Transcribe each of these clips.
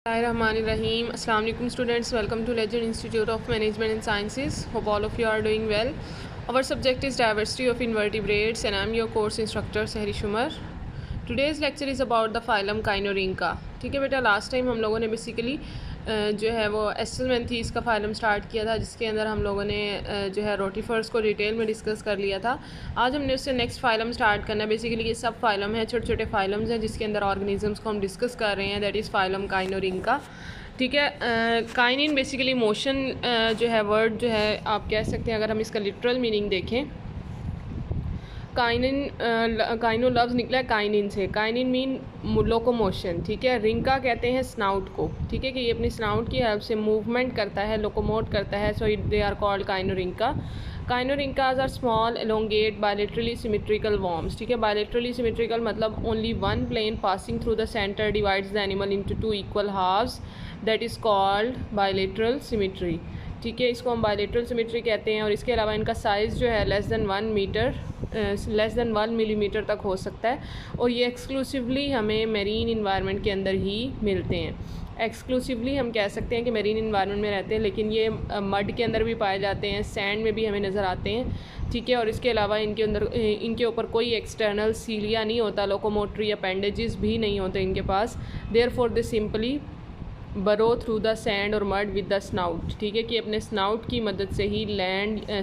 Bismillahirrahmanirrahim. Assalamu alaikum students. Welcome to Legend Institute of Management and Sciences. Hope all of you are doing well. Our subject is diversity of invertebrates and I am your course instructor Sehri Shumar. Today's lecture is about the phylum Caenorhyncha. ठीक है बेटा, last time हम लोगों ने basically जो है वो एस्टेल्मेंथीज़ का फाइलम स्टार्ट किया था, जिसके अंदर हम लोगों ने जो है रोटिफर्स को डिटेल में डिस्कस कर लिया था। आज हमने उससे नेक्स्ट फाइलम स्टार्ट करना है। बेसिकली ये सब फाइलम है, छोटे छोटे फाइलम्स हैं जिसके अंदर ऑर्गेनिजम्स को हम डिस्कस कर रहे हैं। That is phylum kinorhyncha. ठीक है, काइनिन बेसिकली मोशन जो है वर्ड जो है आप कह सकते हैं, अगर हम इसका लिटरल मीनिंग देखें, काइनिन काइनो लफ्ज़ निकला है काइनिन से। Kinin mean locomotion. ठीक है, रिंका कहते हैं स्नाउट को। ठीक है, कि ये अपनी स्नाउट की हेल्प से मूवमेंट करता है, लोकोमोट करता है। So they are called kinorhyncha. Kinorhynchas are small elongate bilaterally symmetrical worms. ठीक है, बायलेटरली सिमेट्रिकल मतलब only one plane passing through the centre divides the animal into two equal halves. That is called bilateral symmetry. ठीक है, इसको हम bilateral symmetry कहते हैं। और इसके अलावा इनका साइज़ जो है लेस दैन 1 मिलीमीटर तक हो सकता है। और ये एक्सक्लूसिवली हमें मेरीन इन्वायरमेंट के अंदर ही मिलते हैं। एक्सक्लूसिवली हम कह सकते हैं कि मेरीन इन्वायरमेंट में रहते हैं, लेकिन ये मड के अंदर भी पाए जाते हैं, सैंड में भी हमें नज़र आते हैं। ठीक है, और इसके अलावा इनके ऊपर कोई एक्सटर्नल सीलिया नहीं होता, लोकोमोटरी अपेंडेजेस भी नहीं होते इनके पास। देयरफॉर दे सिंपली बरो थ्रू द सैंड और मड विद द स्नाउट। ठीक है, कि अपने स्नाउट की मदद से ही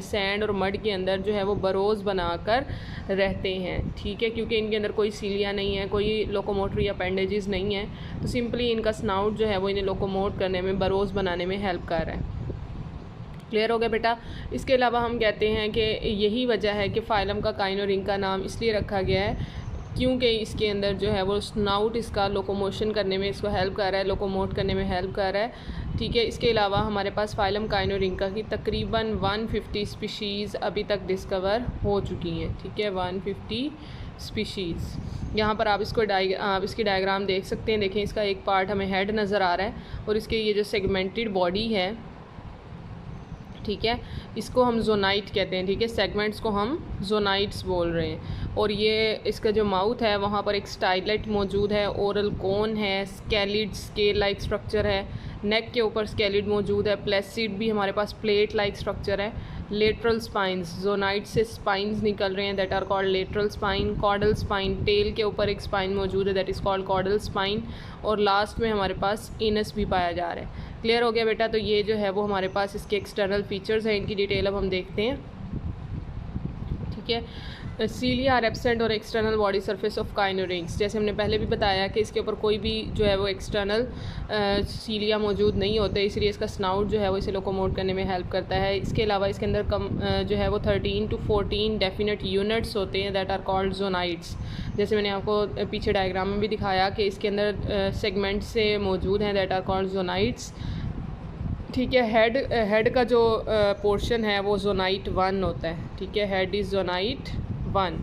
सैंड और मड के अंदर जो है वो बरोज़ बनाकर रहते हैं। ठीक है, क्योंकि इनके अंदर कोई सीलिया नहीं है, कोई लोकोमोटरी अपेंडेजेस नहीं है, तो सिंपली इनका स्नाउट जो है वो इन्हें लोकोमोट करने में, बरोज़ बनाने में हेल्प कर रहा है। क्लियर हो गया बेटा। इसके अलावा हम कहते हैं कि यही वजह है कि फाइलम का काइनोरिंका नाम इसलिए रखा गया है क्योंकि इसके अंदर जो है वो स्नाउट इसका लोकोमोशन करने में इसको हेल्प कर रहा है, लोकोमोट करने में हेल्प कर रहा है। ठीक है, इसके अलावा हमारे पास फाइलम काइनोरिंका की तकरीबन 150 स्पीशीज़ अभी तक डिस्कवर हो चुकी हैं। ठीक है, 150 स्पीशीज़। यहाँ पर आप इसकी डायग्राम देख सकते हैं। देखें, इसका एक पार्ट हमें हेड नज़र आ रहा है और इसके ये जो सेगमेंटेड बॉडी है, ठीक है, इसको हम जोनाइट कहते हैं। ठीक है, सेगमेंट्स को हम जोनाइट्स बोल रहे हैं। और ये इसका जो माउथ है वहाँ पर एक स्टाइलेट मौजूद है, ओरल कोन है, स्केलिड स्केल लाइक स्ट्रक्चर है, नेक के ऊपर स्केलिड मौजूद है, प्लेसिड भी हमारे पास प्लेट लाइक स्ट्रक्चर है, लेटरल स्पाइंस, जोनाइट से स्पाइंस निकल रहे हैं, that are called lateral spine, caudal spine, tail के ऊपर एक स्पाइन मौजूद है, that is called caudal spine, और लास्ट में हमारे पास एनस भी पाया जा रहा है। क्लियर हो गया बेटा। तो ये जो है वो हमारे पास इसके एक्सटर्नल फीचर्स हैं, इनकी डिटेल अब हम देखते हैं। ठीक है, सीलिया आर एब्सेंट और एक्सटर्नल बॉडी सरफेस ऑफ काइनोरिंक्स। जैसे हमने पहले भी बताया कि इसके ऊपर कोई भी जो है वो एक्सटर्नल सीलिया मौजूद नहीं होते, इसलिए इसका स्नाउट जो है वो इसे लोकोमोट करने में हेल्प करता है। इसके अलावा इसके अंदर जो है वो 13 to 14 डेफिनेट यूनिट्स होते हैं, दैट आर कॉल्ड जोनाइट्स। जैसे मैंने आपको पीछे डायग्राम में भी दिखाया कि इसके अंदर सेगमेंट से मौजूद हैं, दैट आर कॉल्ड जोनाइट्स। ठीक है, हेड का जो पोर्शन है वो जोनाइट 1 होता है। ठीक है, हेड इज़ जोनाइट 1,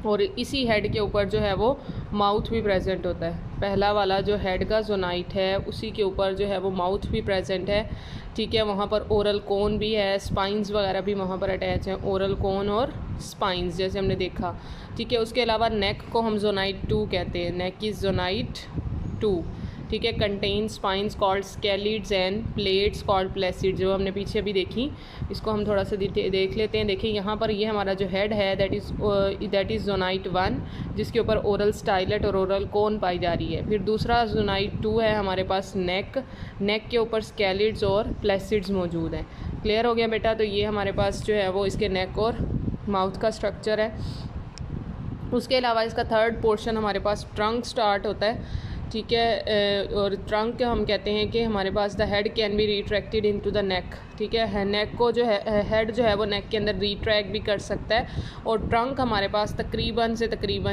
और इसी हेड के ऊपर जो है वो माउथ भी प्रेजेंट होता है। पहला वाला जो हेड का जोनाइट है उसी के ऊपर जो है वो माउथ भी प्रेजेंट है। ठीक है, वहाँ पर ओरल कोन भी है, स्पाइंस वगैरह भी वहाँ पर अटैच हैं, ओरल कोन और स्पाइंस जैसे हमने देखा। ठीक है, उसके अलावा नेक को हम जोनाइट 2 कहते हैं, नेक इज़ जोनाइट 2। ठीक है, contain spines called scalids and plates called placid, जो हमने पीछे भी देखी। इसको हम थोड़ा सा देख लेते हैं। देखिए, यहाँ पर ये हमारा जो हेड है दैट इज़ जोनाइट 1, जिसके ऊपर ओरल स्टाइलेट और ओरल कोन पाई जा रही है। फिर दूसरा जोनाइट 2 है हमारे पास नेक के ऊपर स्केलिड्स और प्लेसिड्स मौजूद हैं। क्लियर हो गया बेटा। तो ये हमारे पास जो है वो इसके नेक और माउथ का स्ट्रक्चर है। उसके अलावा इसका थर्ड पोर्शन हमारे पास ट्रंक स्टार्ट होता है। ठीक है, और ट्रंक हम कहते हैं कि हमारे पास the head can be retracted into the neck. ठीक है, नेक को जो है हेड जो है वो नेक के अंदर रिट्रैक्ट भी कर सकता है। और ट्रंक हमारे पास तकरीबन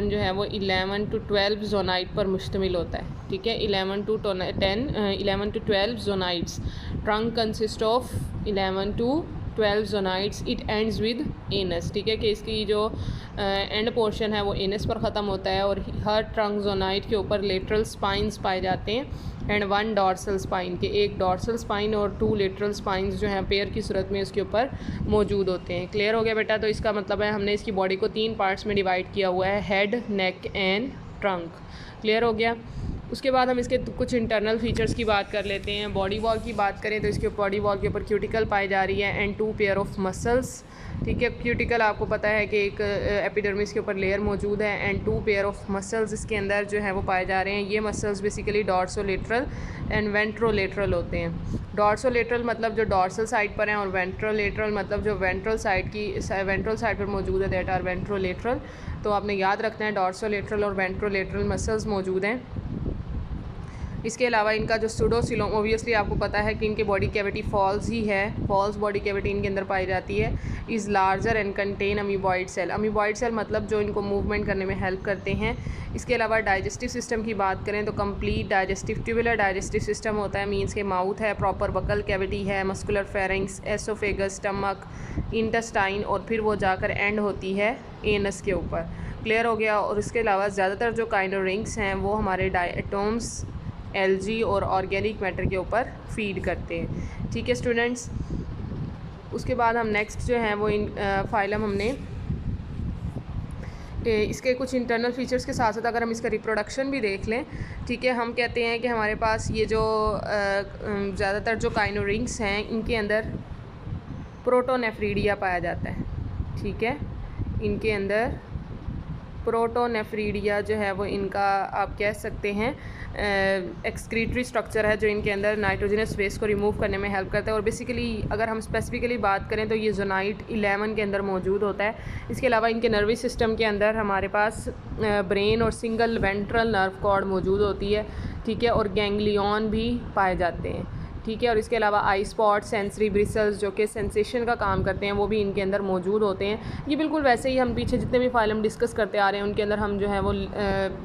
जो है वो 11 to 12 जोनाइट पर मुश्तमिल होता है। ठीक है, 11 to 12 zonites. Trunk consist of 11 to 12 zonites. It ends with anus. ठीक है, कि इसकी जो एंड पोर्शन है वो एनस पर ख़त्म होता है, और हर ट्रंक जोनाइट के ऊपर लेटरल स्पाइंस पाए जाते हैं एंड 1 डॉर्सल स्पाइन, के एक डॉर्सल स्पाइन और 2 लेटरल स्पाइंस जो हैं पेयर की सूरत में उसके ऊपर मौजूद होते हैं। क्लियर हो गया बेटा। तो इसका मतलब है हमने इसकी बॉडी को 3 पार्ट्स में डिवाइड किया हुआ है, head, neck and trunk. Clear हो गया। उसके बाद हम इसके कुछ इंटरनल फीचर्स की बात कर लेते हैं। बॉडी वॉल की बात करें तो इसके बॉडी वॉल के ऊपर क्यूटिकल पाई जा रही है एंड 2 पेयर ऑफ मसल्स। ठीक है, क्यूटिकल आपको पता है कि एक एपिडर्मिस के ऊपर लेयर मौजूद है एंड 2 पेयर ऑफ मसल्स इसके अंदर जो है वो पाए जा रहे हैं। ये muscles basically dorsolateral and ventrolateral होते हैं। डॉर्सोलेटरल मतलब जो डॉर्सल साइड पर हैं और वेंट्रोलेटरल मतलब जो वेंट्रल साइड पर मौजूद है, दैट आर वेंट्रोलेटरल। तो आपने याद रखना है डॉर्सोलेटरल और वेंट्रोलेटरल मसल्स मौजूद हैं। इसके अलावा इनका जो सूडोसिलोम, ओबियसली आपको पता है कि इनके बॉडी कैविटी फॉल्स ही है, फॉल्स बॉडी कैविटी इनके अंदर पाई जाती है। Is larger and contain amoeboid cell. Amoeboid cell मतलब जो इनको मूवमेंट करने में हेल्प करते हैं। इसके अलावा डाइजेस्टिव सिस्टम की बात करें तो complete digestive tubular digestive system होता है, मीन्स के माउथ है, प्रॉपर बकल कैविटी है, muscular pharynx, oesophagus, stomach, intestine और फिर वो जाकर एंड होती है एनस के ऊपर। क्लियर हो गया। और इसके अलावा ज़्यादातर जो काइनोरिंग्स हैं वो हमारे डायटोम्स, एल्गी और ऑर्गेनिक मैटर के ऊपर फीड करते हैं। ठीक है स्टूडेंट्स, उसके बाद हम नेक्स्ट जो है वो इन फाइलम हमने इसके कुछ इंटरनल फीचर्स के साथ साथ अगर हम इसका रिप्रोडक्शन भी देख लें, ठीक है, हम कहते हैं कि हमारे पास ये जो ज़्यादातर जो काइनोरिंग्स हैं इनके अंदर प्रोटोनेफ्रीडिया पाया जाता है। ठीक है, इनके अंदर प्रोटोनेफ्रीडिया जो है वो इनका आप कह सकते हैं एक्सक्रीटरी स्ट्रक्चर है जो इनके अंदर नाइट्रोजनस वेस्ट को रिमूव करने में हेल्प करता है। और बेसिकली अगर हम स्पेसिफिकली बात करें तो ये जोनाइट 11 के अंदर मौजूद होता है। इसके अलावा इनके नर्वस सिस्टम के अंदर हमारे पास ब्रेन और सिंगल वेंट्रल नर्व कॉर्ड मौजूद होती है। ठीक है, और गैंग्लियन भी पाए जाते हैं। ठीक है, और इसके अलावा आई स्पॉट, सेंसरी ब्रिसल्स जो कि सेंसेशन का काम करते हैं वो भी इनके अंदर मौजूद होते हैं। ये बिल्कुल वैसे ही हम पीछे जितने भी फाइल हम डिस्कस करते आ रहे हैं उनके अंदर हम जो है वो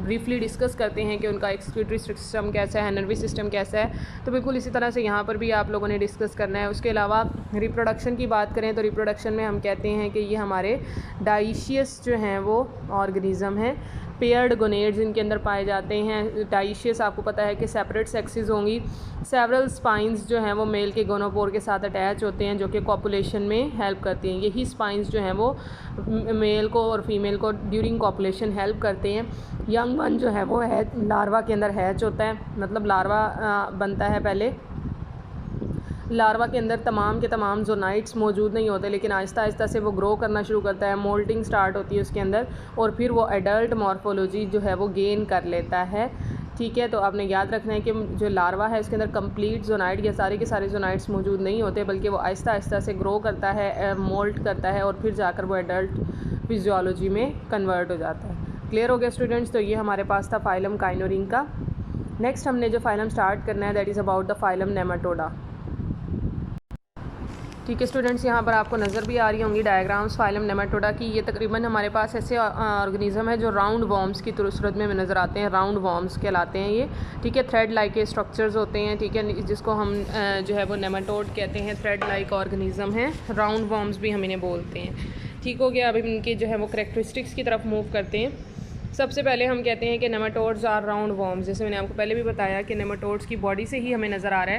ब्रीफली डिस्कस करते हैं कि उनका एक्सक्रीटरी सिस्टम कैसा है, नर्वस सिस्टम कैसा है। तो बिल्कुल इसी तरह से यहाँ पर भी आप लोगों ने डिस्कस करना है। उसके अलावा रिप्रोडक्शन की बात करें तो रिप्रोडक्शन में हम कहते हैं कि ये हमारे डाइशियस जो हैं वो ऑर्गेनिज़म हैं। पेयर्ड गोनेड्स इनके अंदर पाए जाते हैं। डाइशियस आपको पता है कि सेपरेट सेक्सेस होंगी। सेवरल स्पाइंस जो हैं वो मेल के गोनोपोर के साथ अटैच होते हैं जो कि कॉपुलेशन में हेल्प करती हैं। यही स्पाइंस जो हैं वो मेल को और फीमेल को ड्यूरिंग कॉपुलेशन हेल्प करते हैं। यंग वन जो है वो है लार्वा के अंदर हैच होता है, मतलब लार्वा बनता है पहले। लार्वा के अंदर तमाम के तमाम जोनाइट्स मौजूद नहीं होते, लेकिन आहिस्ता आहिस्ता से वो ग्रो करना शुरू करता है, मोल्टिंग स्टार्ट होती है उसके अंदर और फिर वो एडल्ट मॉर्फोलॉजी जो है वो गेन कर लेता है। ठीक है, तो आपने याद रखना है कि जो लार्वा है उसके अंदर कंप्लीट जोनाइट या सारे के सारे जोनाइट्स मौजूद नहीं होते, बल्कि वो आहिस्ता आहिस्ता से ग्रो करता है, मोल्ट करता है और फिर जाकर वो एडल्ट फिजियोलॉजी में कन्वर्ट हो जाता है। क्लियर हो गया स्टूडेंट्स। तो ये हमारे पास था फाइलम काइनोरिंग का। नेक्स्ट हमने जो फाइलम स्टार्ट करना है that is about the phylum Nematoda. ठीक है स्टूडेंट्स, यहाँ पर आपको नज़र भी आ रही होंगी डायग्राम्स फाइलम नेमाटोडा की। ये तकरीबन हमारे पास ऐसे ऑर्गेनिज्म है जो राउंड वॉर्म्स की सूरत में नज़र आते हैं, राउंड वॉर्म्स कहलाते हैं ये। ठीक है, थ्रेड लाइक के स्ट्रक्चर्स होते हैं। ठीक है, जिसको हम जो है वो नेमाटोड कहते हैं, थ्रेड लाइक ऑर्गेनिज्म है, राउंड वॉर्म्स भी हम इन्हें बोलते हैं। ठीक हो गया, अभी इनके जो है वो करेक्टरिस्टिक्स की तरफ मूव करते हैं। सबसे पहले हम कहते हैं कि नेमाटोड्स आर राउंड वॉर्म्स। जैसे मैंने आपको पहले भी बताया कि नेमाटोड्स की बॉडी से ही हमें नज़र आ रहा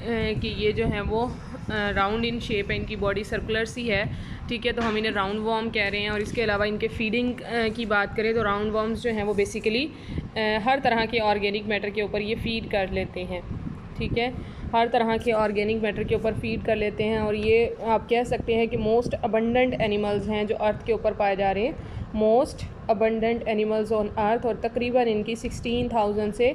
है कि ये जो है वो राउंड इन शेप है, इनकी बॉडी सर्कुलर सी है। ठीक है, तो हम इन्हें राउंड वॉर्म कह रहे हैं। और इसके अलावा इनके फीडिंग की बात करें तो राउंड वॉर्म्स जो हैं वो बेसिकली हर तरह के ऑर्गेनिक मैटर के ऊपर ये फीड कर लेते हैं। ठीक है, हर तरह के ऑर्गेनिक मैटर के ऊपर फीड कर लेते हैं। और ये आप कह सकते हैं कि मोस्ट अबंडेंट एनिमल्स हैं जो अर्थ के ऊपर पाए जा रहे हैं, most abundant animals on earth. और तकरीबन इनकी 16,000 से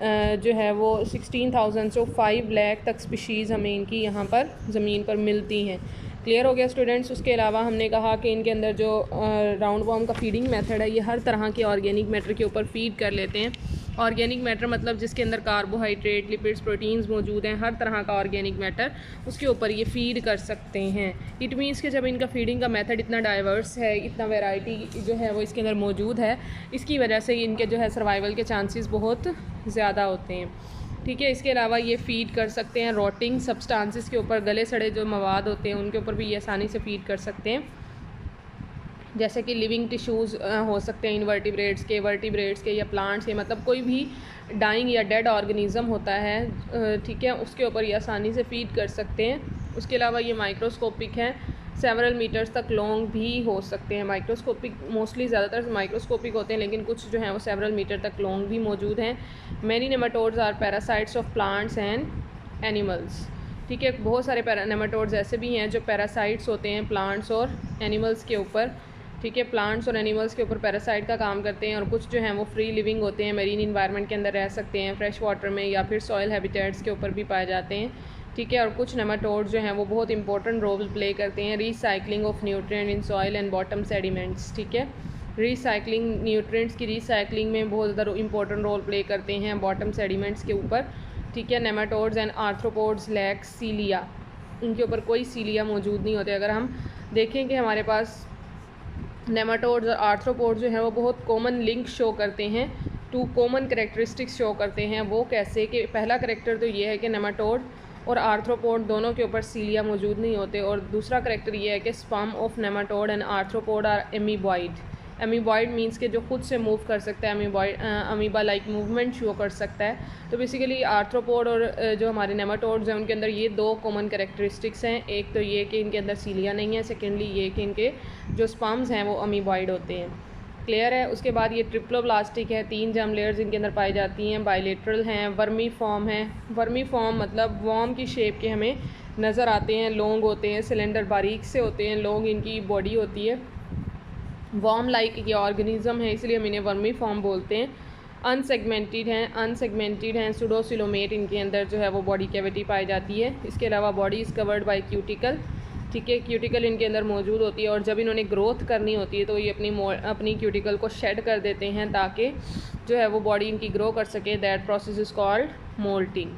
जो है वो 16,000 से 5 लाख तक स्पीशीज़ हमें इनकी यहाँ पर ज़मीन पर मिलती हैं। क्लियर हो गया स्टूडेंट्स। उसके अलावा हमने कहा कि इनके अंदर जो राउंड वॉर्म का फीडिंग मेथड है, ये हर तरह के ऑर्गेनिक मैटर के ऊपर फीड कर लेते हैं। ऑर्गेनिक मैटर मतलब जिसके अंदर कार्बोहाइड्रेट, लिपिड्स, प्रोटीन्स मौजूद हैं, हर तरह का ऑर्गेनिक मैटर उसके ऊपर ये फीड कर सकते हैं। इट मीन्स कि जब इनका फीडिंग का मेथड इतना डाइवर्स है, इतना वैरायटी जो है वो इसके अंदर मौजूद है, इसकी वजह से इनके जो है सर्वाइवल के चांसेस बहुत ज़्यादा होते हैं। ठीक है, इसके अलावा ये फ़ीड कर सकते हैं रोटिंग सब्सटेंसेस के ऊपर, गले सड़े जो मवाद होते हैं उनके ऊपर भी ये आसानी से फ़ीड कर सकते हैं। जैसे कि लिविंग टिश्यूज़ हो सकते हैं इनवर्टिब्रेट्स के, वर्टिब्रेट्स के या प्लांट्स के, मतलब कोई भी डाइंग या डेड ऑर्गेनिज़म होता है, ठीक है, उसके ऊपर ये आसानी से फ़ीड कर सकते हैं। उसके अलावा ये माइक्रोस्कोपिक हैं, सेवरल मीटर्स तक लॉन्ग भी हो सकते हैं। माइक्रोस्कोपिक मोस्टली ज़्यादातर माइक्रोस्कोपिक होते हैं, लेकिन कुछ जो हैं वो सेवरल मीटर तक लॉन्ग भी मौजूद हैं। Many nematodes are parasites of plants and animals. ठीक है, बहुत सारे नेमाटोड्स ऐसे भी हैं जो पैरासाइट्स होते हैं प्लांट्स और एनिमल्स के ऊपर। ठीक है, प्लांट्स और एनिमल्स के ऊपर पैरासाइट का काम करते हैं, और कुछ जो हैं वो फ्री लिविंग होते हैं, मेरीन इन्वायरमेंट के अंदर रह सकते हैं, फ्रेश वाटर में या फिर सॉयल हैबिटेट्स के ऊपर भी पाए जाते हैं। ठीक है, और कुछ नेमाटोड्स जो हैं वो बहुत इंपॉर्टेंट रोल प्ले करते हैं recycling of nutrient in soil and bottom sediments. ठीक है, रीसाइक्लिंग न्यूट्रिएंट्स की रीसाइक्लिंग में बहुत ज़्यादा इंपॉर्टेंट रोल प्ले करते हैं बॉटम सेडिमेंट्स के ऊपर। ठीक है, नेमाटोड्स एंड आर्थ्रोपोड्स लैक सीलिया, इनके ऊपर कोई सीलिया मौजूद नहीं होते। अगर हम देखें कि हमारे पास नेमाटोड्स और आर्थ्रोपोड्स जो हैं वो बहुत कॉमन लिंक शो करते हैं, टू कॉमन करेक्टरिस्टिक्स शो करते हैं। वो कैसे कि पहला करेक्टर तो ये है कि नेमाटोड और आर्थ्रोपोड दोनों के ऊपर सीलिया मौजूद नहीं होते, और दूसरा करेक्टर ये है कि sperm of nematode and arthropod are amoeboid. Amoeboid means के जो खुद से मूव कर सकता है, अमीबा लाइक मूवमेंट शो कर सकता है। तो बेसिकली आर्थ्रोपोड और जो हमारे नेमाटोड्स हैं उनके अंदर ये दो कॉमन कैरेक्टरिस्टिक्स हैं। एक तो ये कि इनके अंदर सीलिया नहीं है, सेकेंडली ये कि इनके जो स्पर्म्स हैं वो अमीबॉइड होते हैं। क्लियर है। उसके बाद ये ट्रिप्लोब्लास्टिक है, 3 जर्म लेयर्स इनके अंदर पाई जाती हैं, बायलेटरल हैं, वर्मी फॉर्म है। वर्मी फॉर्म मतलब वॉर्म की शेप के हमें नज़र आते हैं, लॉन्ग होते हैं, सिलेंडर बारीक से होते हैं, लॉन्ग इनकी बॉडी होती है, वॉर्म लाइक ये ऑर्गेनिज्म है, इसलिए हम इन्हें वर्मी फॉर्म बोलते हैं। अनसेगमेंटेड हैं, सुडोसिलोमेट इनके अंदर जो है वो बॉडी कैविटी पाई जाती है। इसके अलावा body is covered by cuticle. ठीक है, क्यूटिकल इनके अंदर मौजूद होती है, और जब इन्होंने ग्रोथ करनी होती है तो ये अपनी क्यूटिकल को शेड कर देते हैं ताकि जो है वो बॉडी इनकी ग्रो कर सके। That process is called moulting.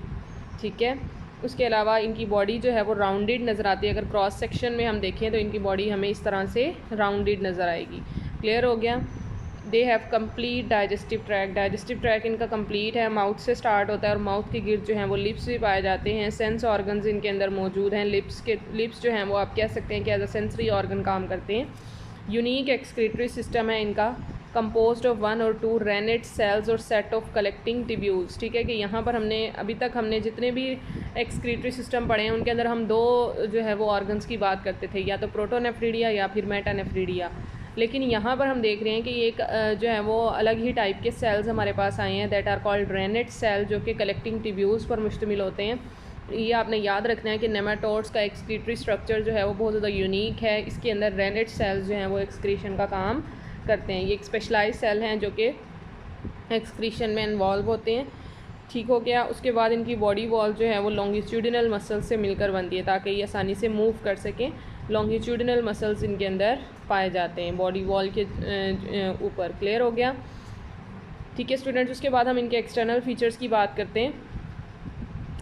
ठीक है, उसके अलावा इनकी बॉडी जो है वो राउंडेड नज़र आती है। अगर क्रॉस सेक्शन में हम देखें तो इनकी बॉडी हमें इस तरह से राउंडेड नज़र आएगी। क्लियर हो गया। They have complete digestive track. Digestive track इनका कंप्लीट है, माउथ से स्टार्ट होता है और माउथ के गिर्द जो हैं वो लिप्स भी पाए जाते हैं। सेंस ऑर्गन्स इनके अंदर मौजूद हैं। लिप्स जो हैं वो आप कह सकते हैं कि एज अ सेंसरी ऑर्गन काम करते हैं। यूनिक एक्सक्रीटरी सिस्टम है इनका, कंपोज्ड ऑफ 1 और 2 रेनेट सेल्स और सेट ऑफ कलेक्टिंग टिब्यूल्स। ठीक है, कि यहाँ पर अभी तक हमने जितने भी एक्सक्रीटरी सिस्टम पढ़े हैं उनके अंदर हम 2 जो है वो ऑर्गन्स की बात करते थे, या तो प्रोटोनेफ्रिडिया या फिर मेटानेफ्रिडिया। लेकिन यहाँ पर हम देख रहे हैं कि एक जो है वो अलग ही टाइप के सेल्स हमारे पास आए हैं, that are called renette cell, जो कि कलेक्टिंग टिब्यूल्स पर मुश्तमिल होते हैं। ये आपने याद रखना है कि नेमाटोड्स का एक्सक्रीटरी स्ट्रक्चर जो है वो बहुत ज़्यादा यूनिक है। इसके अंदर रेनेट सेल्स जो हैं वो एक्सक्रीशन का काम करते हैं। ये एक स्पेशलाइज सेल हैं जो कि एक्सक्रीशन में इन्वॉल्व होते हैं। ठीक हो गया। उसके बाद इनकी बॉडी वॉल जो है वो लॉन्गिट्यूडिनल मसल्स से मिलकर बनती है ताकि ये आसानी से मूव कर सकें। लॉन्गिट्यूडिनल मसल्स इनके अंदर पाए जाते हैं बॉडी वॉल के ऊपर। क्लियर हो गया। ठीक है स्टूडेंट्स, उसके बाद हम इनके एक्सटर्नल फीचर्स की बात करते हैं।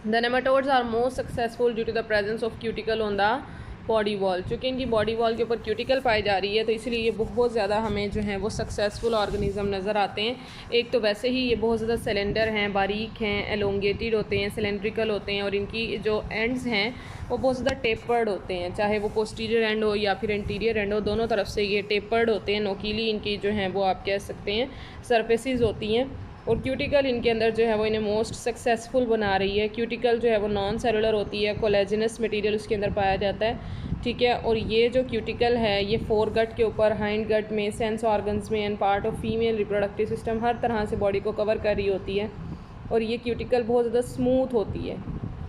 The nematodes are most successful due to the presence of cuticle on the body wall. चूँकि इनकी बॉडी वॉल के ऊपर क्यूटिकल पाई जा रही है तो इसलिए ये बहुत ज़्यादा हमें जो है वो सक्सेसफुल ऑर्गेनिज्म नज़र आते हैं। एक तो वैसे ही ये बहुत ज़्यादा सिलेंडर हैं, बारीक हैं, एलोंगेटेड होते हैं, सिलेंड्रिकल होते हैं, और इनकी जो एंड्स हैं वो बहुत ज़्यादा टेपर्ड होते हैं, चाहे वो पोस्टीरियर एंड हो या फिर इंटीरियर एंड हो, दोनों तरफ से ये टेपर्ड होते हैं। नोकीली इनकी जो हैं वो आप कह सकते हैं सरफेसेस होती हैं, और क्यूटिकल इनके अंदर जो है वो इन्हें मोस्ट सक्सेसफुल बना रही है। क्यूटिकल जो है वो नॉन सेलुलर होती है, कोलेजिनस मटेरियल उसके अंदर पाया जाता है। ठीक है, और ये जो क्यूटिकल है ये फोर गट के ऊपर, हाइंड गट में, सेंस ऑर्गन्स में and part of female reproductive system हर तरह से बॉडी को कवर कर रही होती है, और ये क्यूटिकल बहुत ज़्यादा स्मूथ होती है।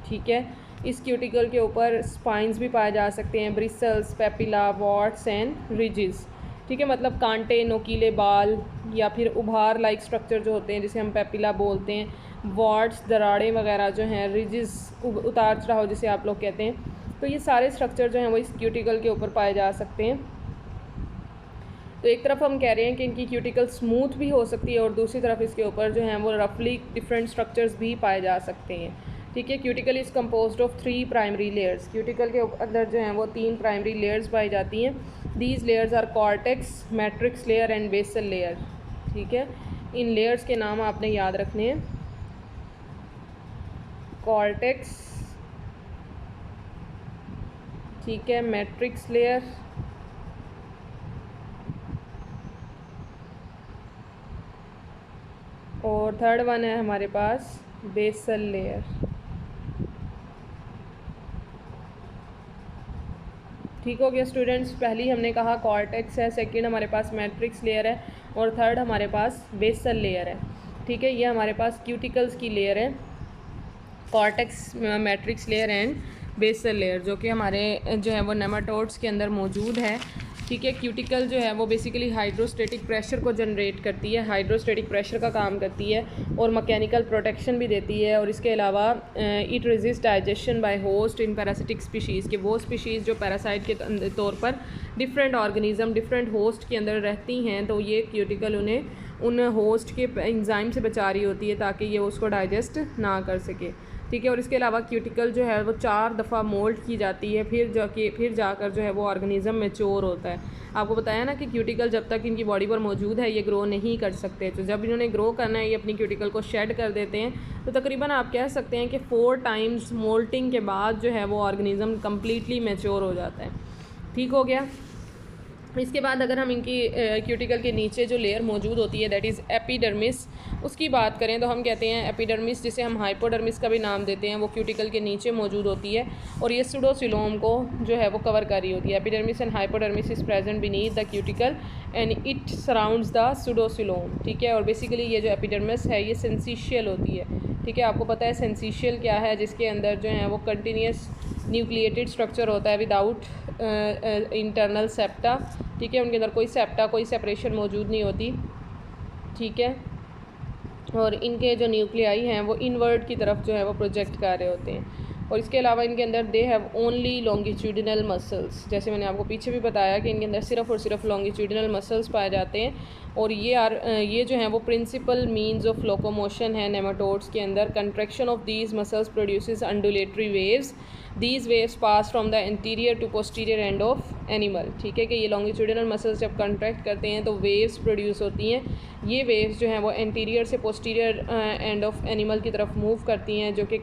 ठीक है, इस क्यूटिकल के ऊपर स्पाइंस भी पाए जा सकते हैं, ब्रिसल्स, पेपिला, वॉट्स एंड रिजिस। ठीक है, मतलब कांटे, नोकीले बाल या फिर उभार लाइक स्ट्रक्चर जो होते हैं जिसे हम पेपिला बोलते हैं, वॉट्स, दराड़े वगैरह जो हैं, रिजिस, उतार चढ़ाव जिसे आप लोग कहते हैं, तो ये सारे स्ट्रक्चर जो हैं वो इस क्यूटिकल के ऊपर पाए जा सकते हैं। तो एक तरफ हम कह रहे हैं कि इनकी क्यूटिकल स्मूथ भी हो सकती है और दूसरी तरफ इसके ऊपर जो हैं वो रफली डिफरेंट स्ट्रक्चर्स भी पाए जा सकते हैं। ठीक है, cuticle is composed of 3 primary layers. Cuticle के अंदर जो हैं वो 3 प्राइमरी लेयर्स पाई जाती हैं। These layers are cortex, matrix layer and basal layer. ठीक है, इन लेयर्स के नाम आपने याद रखने हैं, कॉर्टेक्स, ठीक है, मैट्रिक्स लेयर और थर्ड वन है हमारे पास बेसल लेयर। ठीक हो गया स्टूडेंट्स। पहली हमने कहा कॉर्टेक्स है, सेकंड हमारे पास मैट्रिक्स लेयर है और थर्ड हमारे पास बेसल लेयर है। ठीक है, ये हमारे पास क्यूटिकल्स की लेयर है, cortex, matrix layer and basal layer, जो कि हमारे जो है वो नेमाटोड्स के अंदर मौजूद है। ठीक है, क्यूटिकल जो है वो बेसिकली हाइड्रोस्टेटिक प्रेशर को जनरेट करती है, हाइड्रोस्टेटिक प्रेशर का काम करती है और मैकेनिकल प्रोटेक्शन भी देती है। और इसके अलावा it resist digestion bye host in parasitic species, के वो स्पीशीज़ जो पैरासाइट के तौर पर डिफरेंट ऑर्गेनिज्म डिफरेंट होस्ट के अंदर रहती हैं, तो ये क्यूटिकल उन्हें उन होस्ट के एंजाइम से बचा रही होती है ताकि ये उसको डाइजेस्ट ना कर सके। ठीक है, और इसके अलावा क्यूटिकल जो है वो 4 दफ़ा मोल्ड की जाती है, फिर जाकर जो है वो ऑर्गेनिज़म मैच्योर होता है। आपको बताया ना कि क्यूटिकल जब तक इनकी बॉडी पर मौजूद है ये ग्रो नहीं कर सकते, तो जब इन्होंने ग्रो करना है ये अपनी क्यूटिकल को शेड कर देते हैं। तो तकरीबन आप कह सकते हैं कि 4 टाइम्स मोल्टिंग के बाद जो है वो ऑर्गेनिज़म कम्प्लीटली मैच्योर हो जाता है। ठीक हो गया। इसके बाद अगर हम इनकी क्यूटिकल के नीचे जो लेयर मौजूद होती है दैट इज़ एपिडर्मिस, उसकी बात करें तो हम कहते हैं एपिडर्मिस, जिसे हम हाइपोडर्मिस का भी नाम देते हैं, वो क्यूटिकल के नीचे मौजूद होती है और ये सूडोसिलोम को जो है वो कवर कर रही होती है। Epidermis and hypodermis is present beneath the cuticle and it surrounds the pseudocoelom. ठीक है, और बेसिकली ये जो एपिडर्मिस है ये सेंसिशियल होती है। ठीक है, आपको पता है सेंसिशियल क्या है, जिसके अंदर जो है वो कंटिन्यूस न्यूक्लिएटेड स्ट्रक्चर होता है विदाउट इंटरनल सेप्टा। ठीक है, उनके अंदर कोई सेप्टा, कोई सेपरेशन मौजूद नहीं होती। ठीक है, और इनके जो न्यूक्लियाई हैं वो इनवर्ड की तरफ जो है वो प्रोजेक्ट कर रहे होते हैं। और इसके अलावा इनके अंदर they have only longitudinal muscles, जैसे मैंने आपको पीछे भी बताया कि इनके अंदर सिर्फ और सिर्फ लॉन्गिट्यूडिनल मसल्स पाए जाते हैं। और ये जो हैं वो प्रिंसिपल मीन्स ऑफ लोकोमोशन है नेमाटोड्स के अंदर। Contraction of these muscles produces undulatory waves, these waves pass from the interior to posterior end of animal. ठीक है, कि ये लॉन्गिट्यूडिनल मसल्स जब कंट्रैक्ट करते हैं तो वेव्स प्रोड्यूस होती हैं। ये वेव्स जो हैं वो इंटीरियर से पोस्टीरियर एंड ऑफ एनिमल की तरफ मूव करती हैं, जो कि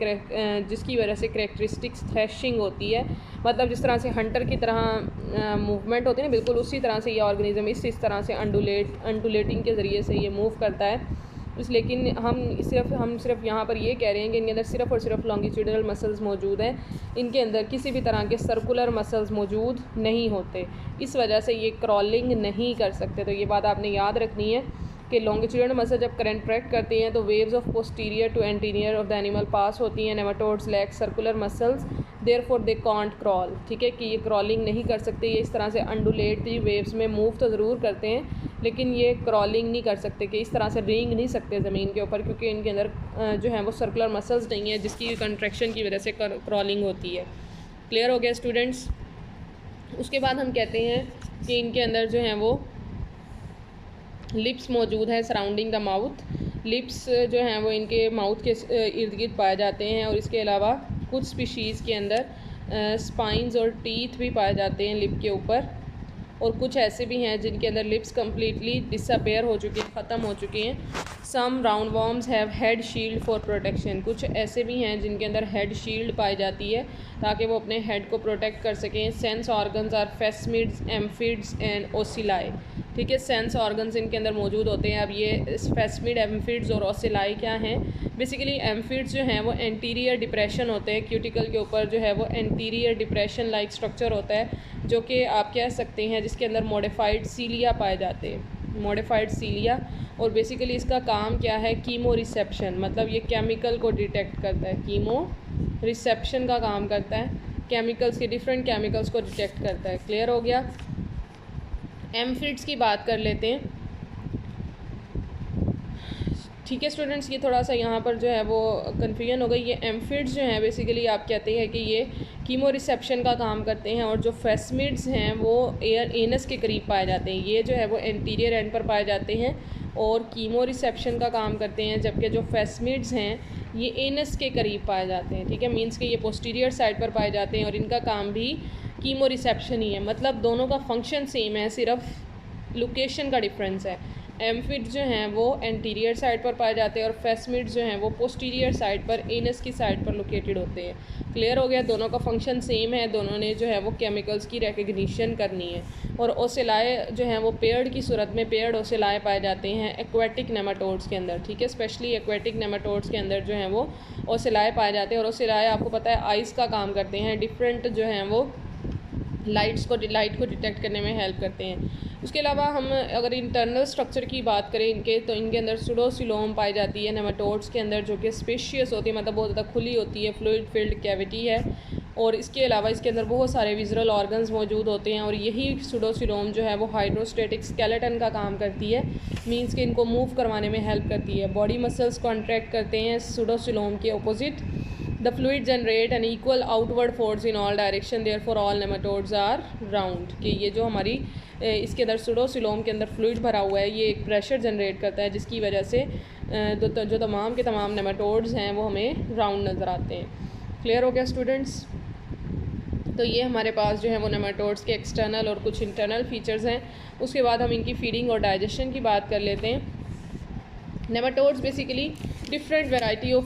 जिसकी वजह से करेक्टरिस्टिक्स थ्रैशिंग होती है। मतलब जिस तरह से हंटर की तरह मूवमेंट होती है ना, बिल्कुल उसी तरह से ये ऑर्गेनिज्म इस तरह से अंडुलेटिंग के ज़रिए से ये मूव करता है। लेकिन हम सिर्फ यहाँ पर ये कह रहे हैं कि इनके अंदर सिर्फ और सिर्फ लॉन्गिट्यूडिनल मसल्स मौजूद हैं, इनके अंदर किसी भी तरह के सर्कुलर मसल्स मौजूद नहीं होते, इस वजह से ये क्रॉलिंग नहीं कर सकते। तो ये बात आपने याद रखनी है कि लॉन्गिट्यूडिनल मसल जब कंट्रैक्ट करते हैं तो waves of posterior to anterior of the animal pass होती हैं। Nematodes lack circular muscles therefore they can't crawl. ठीक है, कि ये क्रॉलिंग नहीं कर सकते, ये इस तरह से अंडुलेटरी वेव्स में मूव तो ज़रूर करते हैं लेकिन ये क्रॉलिंग नहीं कर सकते, कि इस तरह से रेंग नहीं सकते ज़मीन के ऊपर, क्योंकि इनके अंदर जो है वो सर्कुलर मसल्स नहीं है जिसकी कंट्रैक्शन की वजह से क्रॉलिंग होती है। क्लियर हो गया स्टूडेंट्स। उसके बाद हम कहते हैं कि इनके अंदर जो है वो लिप्स मौजूद है सराउंडिंग द माउथ। लिप्स जो हैं वो इनके माउथ के इर्द गिर्द पाए जाते हैं। और इसके अलावा कुछ स्पीशीज़ के अंदर स्पाइंस और टीथ भी पाए जाते हैं लिप के ऊपर, और कुछ ऐसे भी हैं जिनके अंदर लिप्स कम्प्लीटली डिसअपेयर हो चुकी हैं, ख़त्म हो चुकी हैं। Some round worms have head shield for protection, कुछ ऐसे भी हैं जिनके अंदर हेड शील्ड पाई जाती है ताकि वो अपने हेड को प्रोटेक्ट कर सकें। Sense organs are phasmids, amphids and ocelli. ठीक है, सेंस ऑर्गन्स इनके अंदर मौजूद होते हैं। अब ये फेस्मिड, एम्फिड्स और ओसिलाई क्या हैं? बेसिकली एम्फिड्स जो हैं वो एंटीरियर डिप्रेशन होते हैं, क्यूटिकल के ऊपर जो है वो एंटीरियर डिप्रेशन लाइक स्ट्रक्चर होता है, जो कि आप कह सकते हैं जिसके अंदर मॉडिफाइड सीलिया पाए जाते हैं, मॉडिफाइड सीलिया। और बेसिकली इसका काम क्या है? कीमो रिसेप्शन, मतलब ये केमिकल को डिटेक्ट करता है, कीमो रिसेप्शन का काम करता है, केमिकल्स के डिफरेंट केमिकल्स को डिटेक्ट करता है। क्लियर हो गया। एम्फिड्स की बात कर लेते हैं। ठीक है स्टूडेंट्स, ये थोड़ा सा यहाँ पर जो है वो कन्फ्यूजन हो गई। ये एम्फिड्स जो हैं बेसिकली आप कहते हैं कि ये कीमो रिसेप्शन का काम करते हैं, और जो फेस्मिड्स हैं वो एनस के करीब पाए जाते हैं। ये जो है वो एंटीरियर एंड पर पाए जाते हैं और कीमो रिसेप्शन का काम करते हैं, जबकि जो फेस्मिड्स हैं ये एनस के करीब पाए जाते हैं। ठीक है, मीन्स कि ये पोस्टीरियर साइड पर पाए जाते हैं और इनका काम भी कीमो रिसेप्शन ही है। मतलब दोनों का फंक्शन सेम है, सिर्फ लोकेशन का डिफरेंस है। एम्फिड्स जो हैं वो एंटीरियर साइड पर पाए जाते हैं और फेस्मिड्स जो हैं वो पोस्टीरियर साइड पर, एनस की साइड पर लोकेटेड होते हैं। क्लियर हो गया। दोनों का फंक्शन सेम है, दोनों ने जो है वो केमिकल्स की रिकग्निशन करनी है। और ओसिलाई जो हैं वो पेयर्ड की सूरत में पेयर्ड ओसिलाई पाए जाते हैं एक्वेटिक नेमाटोड्स के अंदर। ठीक है, स्पेशली एक्वेटिक नेमाटोड्स के अंदर जो हैं वो ओसिलाई पाए जाते हैं। और ओसिलाई आपको पता है आइस का काम करते हैं, डिफरेंट जो हैं वो लाइट को डिटेक्ट करने में हेल्प करते हैं। उसके अलावा हम अगर इंटरनल स्ट्रक्चर की बात करें इनके, तो इनके अंदर सूडोसिलोम पाई जाती है नेमाटोड्स के अंदर, जो कि स्पेशियस होती है, मतलब बहुत ज़्यादा खुली होती है, फ्लूइड फिल्ड कैविटी है। और इसके अलावा इसके अंदर बहुत सारे विजुअल ऑर्गन्स मौजूद होते हैं, और यही सूडोसिलोम जो है वो हाइड्रोस्टेटिक स्केलेटन का काम करती है, मींस कि इनको मूव करवाने में हेल्प करती है। बॉडी मसल्स कॉन्ट्रैक्ट करते हैं सूडोसिलोम के opposite. The fluid generate an equal outward force in all direction, therefore all nematodes are round. कि ये जो हमारी इसके अंदर सूडोसिलोम के अंदर फ्लूइड भरा हुआ है, ये एक प्रेशर जनरेट करता है, जिसकी वजह से जो तमाम के तमाम नेमाटोड्स हैं वो हमें राउंड नज़र आते हैं। क्लियर हो गया स्टूडेंट्स? तो ये हमारे पास जो है वो नेमाटोड्स के एक्सटर्नल और कुछ इंटरनल फीचर्स हैं। उसके बाद हम इनकी फीडिंग और डाइजेशन की बात कर लेते हैं। Nematodes basically different variety of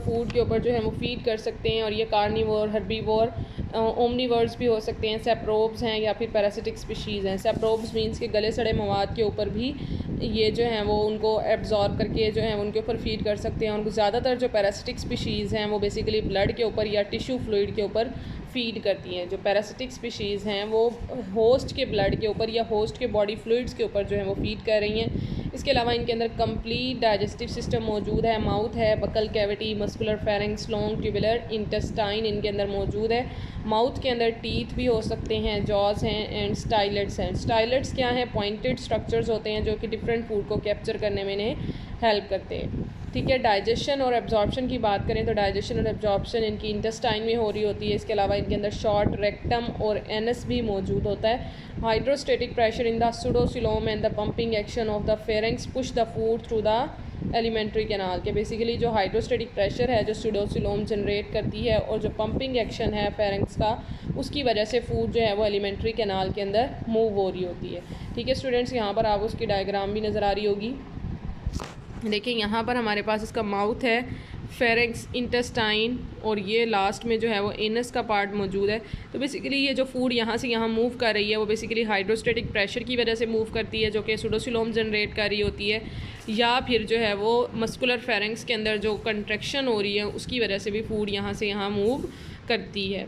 food के ऊपर जो है वो फीड कर सकते हैं, और ये कार्निवोर, हर्बीवोर, ओमनीवर्स भी हो सकते हैं। सेप्रोब्स हैं या फिर पैरासिटिक स्पीशीज़ हैं। सेप्रोब्स मीन्स के गले सड़े मवाद के ऊपर भी ये जो हैं वो उनको एब्जॉर्ब करके जो है उनके ऊपर फीड कर सकते हैं। उनको ज़्यादातर जो पैरासिटिक स्पीशीज़ हैं वो बेसिकली ब्लड के ऊपर या टिश्यू फ्लूइड के ऊपर फीड करती हैं। जो पैरासिटिक स्पीशीज़ हैं वो होस्ट के ब्लड के ऊपर या होस्ट के बॉडी फ्लूइड्स के ऊपर जो है वो फीड कर रही हैं। इसके अलावा इनके अंदर कंप्लीट डाइजेस्टिव सिस्टम मौजूद है। माउथ है, buccal cavity, muscular pharynx, long tubular intestine इनके अंदर मौजूद है। माउथ के अंदर टीथ भी हो सकते हैं, जॉज हैं एंड स्टाइलेट्स हैं। स्टाइलेट्स क्या हैं? पॉइंटेड स्ट्रक्चर्स होते हैं जो कि डिफरेंट फूड को कैप्चर करने में इन्हें हेल्प करते हैं। ठीक है, डाइजेशन और एब्जॉर्प्शन की बात करें तो डाइजेशन और एब्जॉर्प्शन इनकी इंटेस्टाइन में हो रही होती है। इसके अलावा इनके अंदर शॉर्ट रेक्टम और एनस भी मौजूद होता है। Hydrostatic pressure in the pseudocoelom and the pumping action of the pharynx push the food through the alimentary canal. के बेसिकली जो हाइड्रोस्टेटिक प्रेशर है जो सूडोसिलोम जनरेट करती है, और जो पंपिंग एक्शन है फेरिंक्स का, उसकी वजह से फूड जो है वो एलिमेंट्री कैनाल के अंदर मूव हो रही होती है। ठीक है स्टूडेंट्स, यहाँ पर आपको उसकी डायग्राम भी नज़र आ रही होगी। देखिए यहाँ पर हमारे पास इसका माउथ है, फेरिंक्स, इंटेस्टाइन, और ये लास्ट में जो है वो एनस का पार्ट मौजूद है। तो बेसिकली ये जो फूड यहाँ से यहाँ मूव कर रही है वो बेसिकली हाइड्रोस्टेटिक प्रेशर की वजह से मूव करती है, जो कि सूडोसिलोम जनरेट कर रही होती है, या फिर जो है वो मस्कुलर फेरिंक्स के अंदर जो कंट्रैक्शन हो रही है उसकी वजह से भी फूड यहाँ से यहाँ मूव करती है।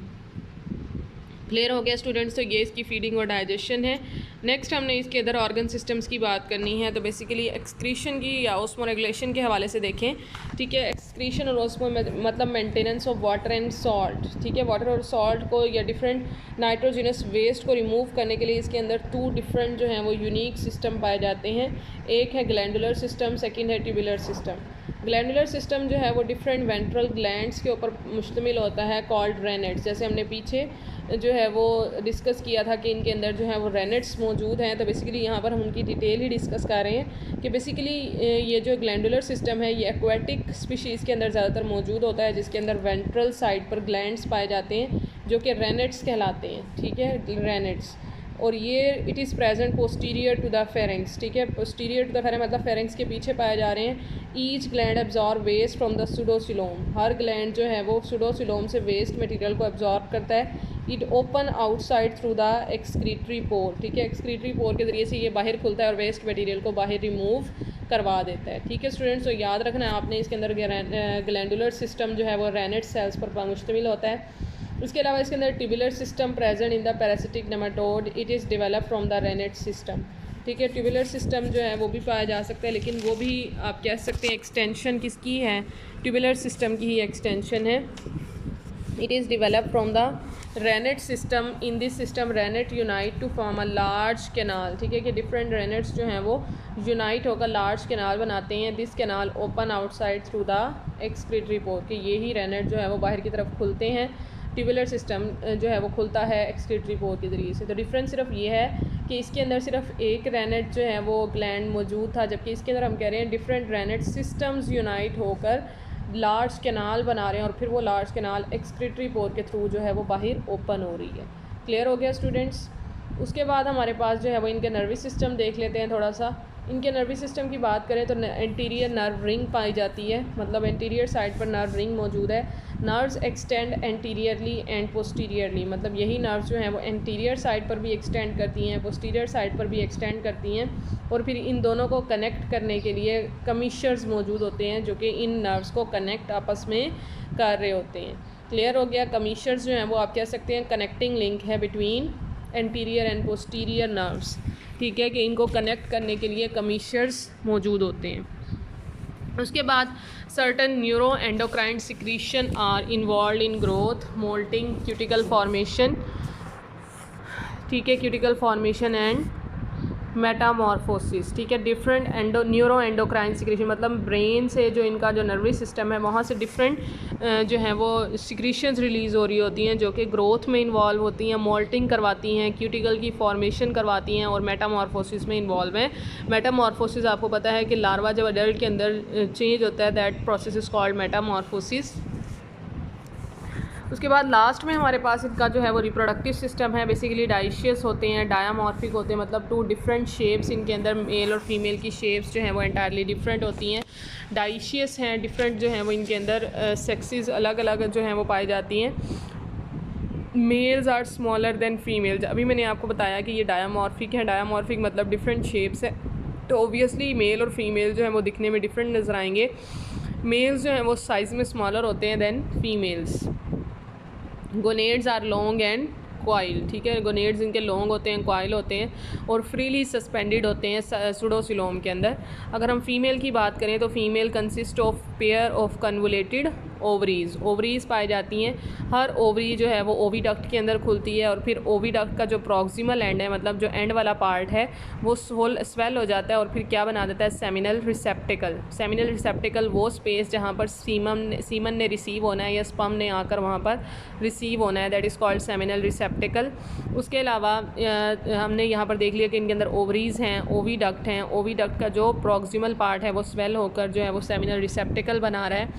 क्लियर हो गया स्टूडेंट्स? तो ये इसकी फीडिंग और डाइजेशन है। नेक्स्ट हमने इसके अदर ऑर्गन सिस्टम्स की बात करनी है। तो बेसिकली एक्सक्रीशन की या ऑस्मो रेगुलेशन के हवाले से देखें। ठीक है, एक्सक्रीशन और ऑस्मो मतलब maintenance of water and salt. ठीक है, वाटर और सॉल्ट को या डिफरेंट नाइट्रोजिनस वेस्ट को रिमूव करने के लिए इसके अंदर 2 डिफरेंट जो हैं वो यूनिक सिस्टम पाए जाते हैं। एक है ग्लैंडुलर सिस्टम, सेकेंड है ट्यूबुलर सिस्टम। ग्लैंडुलर सिस्टम जो है वो डिफरेंट वेंट्रल ग्लैंड्स के ऊपर मुश्तमिल होता है, कॉल्ड रेनेट्स। जैसे हमने पीछे जो है वो डिस्कस किया था कि इनके अंदर जो है वो रेनेट्स मौजूद हैं। तो बेसिकली यहाँ पर हम उनकी डिटेल ही डिस्कस कर रहे हैं कि बेसिकली ये जो ग्लैंडुलर सिस्टम है ये एक्वाटिक स्पीशीज़ के अंदर ज़्यादातर मौजूद होता है, जिसके अंदर वेंट्रल साइड पर ग्लैंड्स पाए जाते हैं जो कि रेनेट्स कहलाते हैं। ठीक है, रेनेट्स। और ये it is present posterior to the pharynx. ठीक है, पोस्टीरियर टू द फेरिंक्स मतलब फेरिंक्स के पीछे पाए जा रहे हैं। Each gland absorb waste from the pseudocoelom. हर ग्लैंड जो है वो सूडोसिलोम से वेस्ट मटेरियल को एब्जॉर्ब करता है। It open outside through the excretory पोर। ठीक है, एक्सक्रीटरी पोर के ज़रिए से ये बाहर खुलता है और वेस्ट मटेरियल को बाहर रिमूव करवा देता है। ठीक है स्टूडेंट्स, तो याद रखना है आपने इसके अंदर ग्लैंडुलर सिस्टम जो है वो रेनेट सेल्स पर मुश्तमिल होता है। उसके अलावा इसके अंदर tubular system present in the parasitic nematode, it is develop from the renette system. ठीक है, ट्यूबुलर सिस्टम जो है वो भी पाया जा सकता है, लेकिन वो भी आप कह सकते हैं एक्सटेंशन किसकी है? ट्यूबुलर सिस्टम की ही एक्सटेंशन है। It is develop from the renette system. In this system renette unite to form a large canal. ठीक है, कि डिफरेंट रेनेट्स जो हैं वो यूनाइट होकर लार्ज कैनाल बनाते हैं। This canal open outside through the excretory पोर। कि ये ही रेनेट जो है वो बाहर की तरफ खुलते हैं। ट्यूबुलर सिस्टम जो है वो खुलता है एक्सक्रीटरी पोर के ज़रिए से। तो डिफरेंस सिर्फ ये है कि इसके अंदर सिर्फ एक रेनेट जो है वो ग्लैंड मौजूद था, जबकि इसके अंदर हम कह रहे हैं डिफरेंट रेनेट सिस्टम्स यूनाइट होकर लार्ज कैनाल बना रहे हैं, और फिर वो लार्ज कैनाल एक्सक्रीटरी पोर के थ्रू जो है वो बाहर ओपन हो रही है। क्लियर हो गया स्टूडेंट्स? उसके बाद हमारे पास जो है वो इनके नर्वस सिस्टम देख लेते हैं थोड़ा सा। इनके नर्वस सिस्टम की बात करें तो एंटीरियर नर्व रिंग पाई जाती है, मतलब एंटीरियर साइड पर नर्व रिंग मौजूद है। Nerves extend anteriorly and posteriorly, मतलब यही नर्व्स जो हैं वो एंटीरियर साइड पर भी एक्सटेंड करती हैं, पोस्टीरियर साइड पर भी एक्सटेंड करती हैं, और फिर इन दोनों को कनेक्ट करने के लिए कमीशर्स मौजूद होते हैं जो कि इन नर्व्स को कनेक्ट आपस में कर रहे होते हैं। क्लियर हो गया? कमीशर्स जो हैं वो आप कह सकते हैं कनेक्टिंग लिंक है between anterior and posterior nerves, ठीक है, कि इनको कनेक्ट करने के लिए कमीशर्स मौजूद होते हैं। उसके बाद certain neuro endocrine secretion are involved in growth, moulting, cuticle formation, ठीक है, क्यूटिकल फॉर्मेशन एंड मेटामॉर्फोसिस, ठीक है। डिफरेंट न्यूरो एंडोक्राइन सिक्रीशन मतलब ब्रेन से जो इनका जो नर्वस सिस्टम है वहाँ से डिफरेंट जो है वो सिक्रीशंस रिलीज़ हो रही होती हैं जो कि ग्रोथ में इन्वॉल्व होती हैं, मोल्टिंग करवाती हैं, क्यूटिकल की फॉर्मेशन करवाती हैं और मेटामॉर्फोसिस में इन्वॉल्व हैं। मेटामॉर्फोसिस आपको पता है कि लार्वा जब अडल्ट के अंदर चेंज होता है, that process is called Metamorphosis. उसके बाद लास्ट में हमारे पास इनका जो है वो रिप्रोडक्टिव सिस्टम है। बेसिकली डाइशियस होते हैं, डायामॉर्फिक होते हैं, मतलब टू डिफरेंट शेप्स इनके अंदर, मेल और फीमेल की शेप्स जो हैं वो एंटायरली डिफरेंट होती हैं। डाइशियस हैं, डिफरेंट जो हैं वो इनके अंदर सेक्सेस अलग अलग जो हैं वो पाई जाती हैं। Males are smaller than females. अभी मैंने आपको बताया कि ये डायामॉर्फिक है, डायामॉर्फिक मतलब डिफरेंट शेप्स है, तो ऑब्वियसली मेल और फीमेल जो है वो दिखने में डिफरेंट नज़र आएंगे। मेल्स जो हैं वो साइज़ में स्मॉलर होते हैं than females. Gonads are long and coil, ठीक है, गोनेड्स इनके लॉन्ग होते हैं, कॉइल होते हैं और फ्रीली सस्पेंडेड होते हैं सुडोसिलोम के अंदर। अगर हम फीमेल की बात करें तो female consist of pair of convoluted ovaries, ovaries पाई जाती हैं। हर ओवरी जो है वो ओविडक्ट के अंदर खुलती है और फिर ओविडक्ट का जो प्रॉक्सिमल एंड है, मतलब जो एंड वाला पार्ट है, वो स्वेल हो जाता है और फिर क्या बना देता है, सेमिनल रिसेप्टिकल। सेमिनल रिसेप्टिकल वो स्पेस जहाँ पर सीमन ने रिसीव होना है या स्पर्म ने आकर वहाँ पर रिसीव होना है, दैट इज़ कॉल्ड सेमिनल रिसेप्टिकल। उसके अलावा हमने यहाँ पर देख लिया कि इनके अंदर ओवरीज हैं, ओविडक्ट हैं, ओविडक्ट का जो प्रॉक्सिमल पार्ट है वो स्वेल होकर जो है वो सेमिनल रिसेप्टिकल बना रहा है,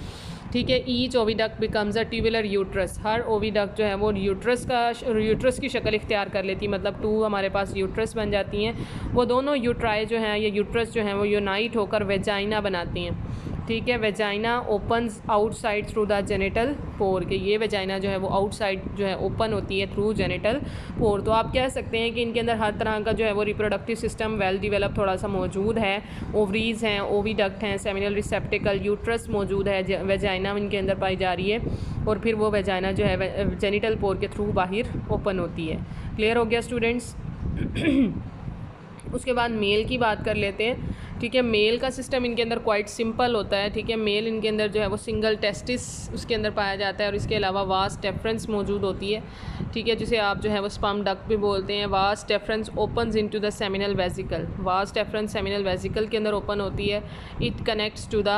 ठीक है। Each oviduct becomes a tubular uterus. Her oviduct जो है वो यूट्रस की शक्ल इख्तियार कर लेती है, मतलब टू हमारे पास यूट्रस बन जाती हैं। वो दोनों यूट्राई जो हैं, ये यूट्रस जो हैं वो यूनाइट होकर वेजाइना बनाती हैं, ठीक है। Vagina opens outside through the genital pore, कि ये वेजाइना जो है वो आउटसाइड जो है ओपन होती है थ्रू जेनिटल पोर। तो आप कह सकते हैं कि इनके अंदर हर तरह का जो है वो रिप्रोडक्टिव सिस्टम वेल डिवेलप थोड़ा सा मौजूद है। ओवरीज हैं, ओविडक्ट हैं, सेमिनल रिसेप्टिकल, यूट्रस मौजूद है, वेजाइना इनके अंदर पाई जा रही है और फिर वो वेजाइना जो है जेनिटल पोर के थ्रू बाहर ओपन होती है। क्लियर हो गया स्टूडेंट्स? उसके बाद मेल की बात कर लेते हैं, ठीक है। मेल का सिस्टम इनके अंदर क्वाइट सिंपल होता है, ठीक है। मेल इनके अंदर जो है वो सिंगल टेस्टिस उसके अंदर पाया जाता है और इसके अलावा वास्ट डेफरेंस मौजूद होती है, ठीक है, जिसे आप जो है वो स्पर्म डक्ट भी बोलते हैं। Vas deferens opens into the seminal vesicle, vas deferens seminal vesicle के अंदर ओपन होती है। It connects to the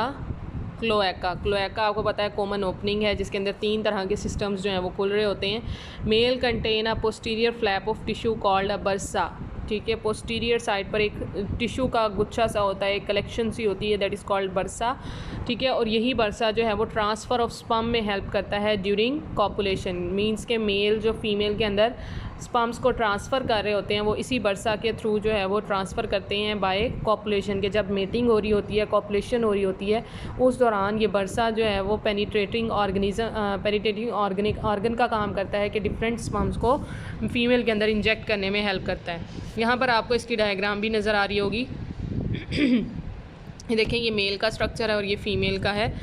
cloaca. Cloaca आपको पता है कॉमन ओपनिंग है जिसके अंदर 3 तरह के सिस्टम्स जो हैं वो खुल रहे होते हैं। Male contain a posterior flap of tissue called a bursa, ठीक है। पोस्टीरियर साइड पर एक टिश्यू का गुच्छा सा होता है, एक कलेक्शन सी होती है, दैट इज़ कॉल्ड बर्सा, ठीक है। और यही बर्सा जो है वो ट्रांसफ़र ऑफ स्पर्म में हेल्प करता है ड्यूरिंग कॉपुलेशन। मींस के मेल जो फीमेल के अंदर स्पर्म्स को ट्रांसफ़र कर रहे होते हैं वो इसी बर्सा के थ्रू जो है वो ट्रांसफ़र करते हैं बाय कॉपुलेशन के। जब मेटिंग हो रही होती है, कॉपुलेशन हो रही होती है, उस दौरान ये बर्सा जो है वो पेनिट्रेटिंग ऑर्गन का काम करता है कि डिफरेंट स्पर्म्स को फीमेल के अंदर इंजेक्ट करने में हेल्प करता है। यहाँ पर आपको इसकी डायग्राम भी नज़र आ रही होगी। ये देखें, ये मेल का स्ट्रक्चर है और ये फीमेल का है,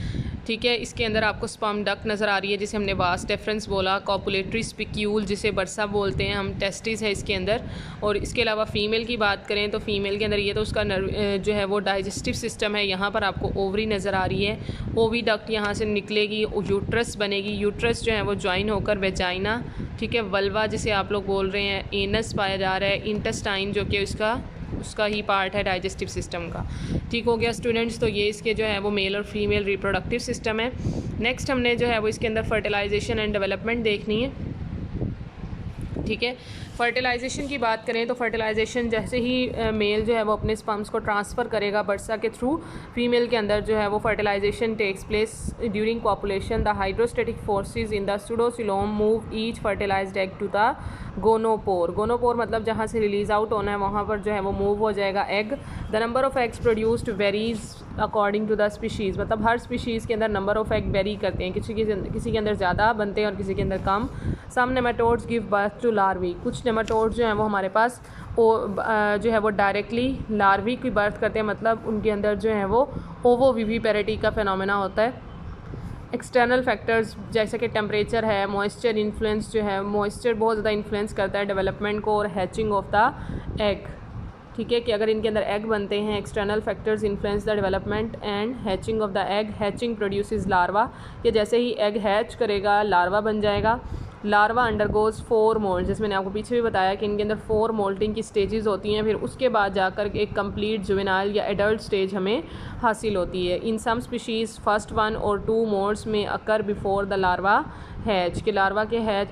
ठीक है। इसके अंदर आपको स्पर्म डक्ट नज़र आ रही है जिसे हमने वास्ट डेफरेंस बोला, कॉपुलेटरी स्पिक्यूल जिसे बर्सा बोलते हैं हम, टेस्टिस है इसके अंदर। और इसके अलावा फ़ीमेल की बात करें तो फ़ीमेल के अंदर ये तो उसका जो है वो डाइजेस्टिव सिस्टम है। यहाँ पर आपको ओवरी नज़र आ रही है, ओवी डक्ट यहाँ से निकलेगी, यूट्रस बनेगी, यूट्रस जो है वो ज्वाइन होकर वेजाइना, ठीक है। वल्वा जिसे आप लोग बोल रहे हैं, एनस पाया जा रहा है, इंटेस्टाइन जो कि उसका ही पार्ट है डाइजेस्टिव सिस्टम का, ठीक हो गया स्टूडेंट्स। तो ये इसके जो है वो मेल और फीमेल रिप्रोडक्टिव सिस्टम है। नेक्स्ट हमने जो है वो इसके अंदर फर्टिलाइजेशन एंड डेवलपमेंट देखनी है, ठीक है। फर्टिलाइजेशन की बात करें तो फर्टिलाइजेशन जैसे ही मेल जो है वो अपने स्पर्म्स को ट्रांसफ़र करेगा बर्सा के थ्रू, फीमेल के अंदर जो है वो fertilisation takes place during population. The hydrostatic forces in the pseudocoelom move each fertilised egg to the gonopore. Gonopore मतलब जहाँ से रिलीज़ आउट होना है वहाँ पर जो है वो मूव हो जाएगा egg. The number of eggs produced varies according to the species, मतलब हर स्पीशीज़ के अंदर नंबर ऑफ़ एग वेरी करते हैं, किसी के अंदर ज़्यादा बनते हैं और किसी के अंदर कम। Some nematodes give birth to larvae, कुछ नेमाटोड्स जो हैं वो हमारे पास जो है वो डायरेक्टली लार्वी की बर्थ करते हैं, मतलब उनके अंदर जो है वो ओवोविविपेरिटी का फिनोमेना होता है। एक्सटर्नल फैक्टर्स जैसे कि टेम्परेचर है, मॉइस्चर इन्फ्लुएंस जो है, मॉइस्चर बहुत ज़्यादा इन्फ्लुएंस करता है डेवलपमेंट को, और हैचिंग ऑफ द एग, ठीक है, कि अगर इनके अंदर एग बनते हैं, external factors influence the development and hatching of the egg, hatching produces larva, कि जैसे ही एग हैच करेगा लार्वा बन जाएगा। लार्वा अंडरगोज 4 मोल्ट, जैसे मैंने आपको पीछे भी बताया कि इनके अंदर 4 मोल्टिंग की स्टेजेस होती हैं, फिर उसके बाद जाकर एक कंप्लीट जुवेनाइल या एडल्ट स्टेज हमें हासिल होती है। इन सम स्पीशीज़ फर्स्ट 1 और 2 मोल्ट्स में अकर बिफोर द लार्वा हैच, के लार्वा के hatch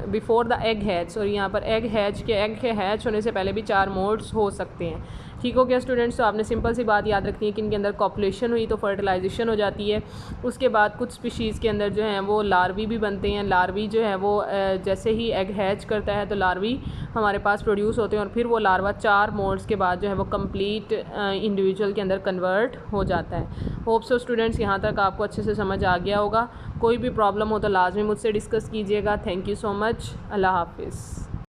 before the egg hatch, और यहाँ पर एग के हैच होने से पहले भी 4 मोल्ट्स हो सकते हैं। ठीक हो गया स्टूडेंट्स। तो आपने सिंपल सी बात याद रखनी है कि इनके अंदर कॉपुलेशन हुई तो फर्टिलाइजेशन हो जाती है, उसके बाद कुछ स्पीशीज़ के अंदर जो है वो लार्वी भी बनते हैं। लार्वी जो है वो जैसे ही एग हैच करता है तो लार्वी हमारे पास प्रोड्यूस होते हैं, और फिर वो लार्वा 4 मोल्ट्स के बाद जो है वो कंप्लीट इंडिविजुअल के अंदर कन्वर्ट हो जाता है। होप सो स्टूडेंट्स यहाँ तक आपको अच्छे से समझ आ गया होगा। कोई भी प्रॉब्लम हो तो लाजमी मुझसे डिस्कस कीजिएगा। Thank you so much. अल्लाह हाफिज़।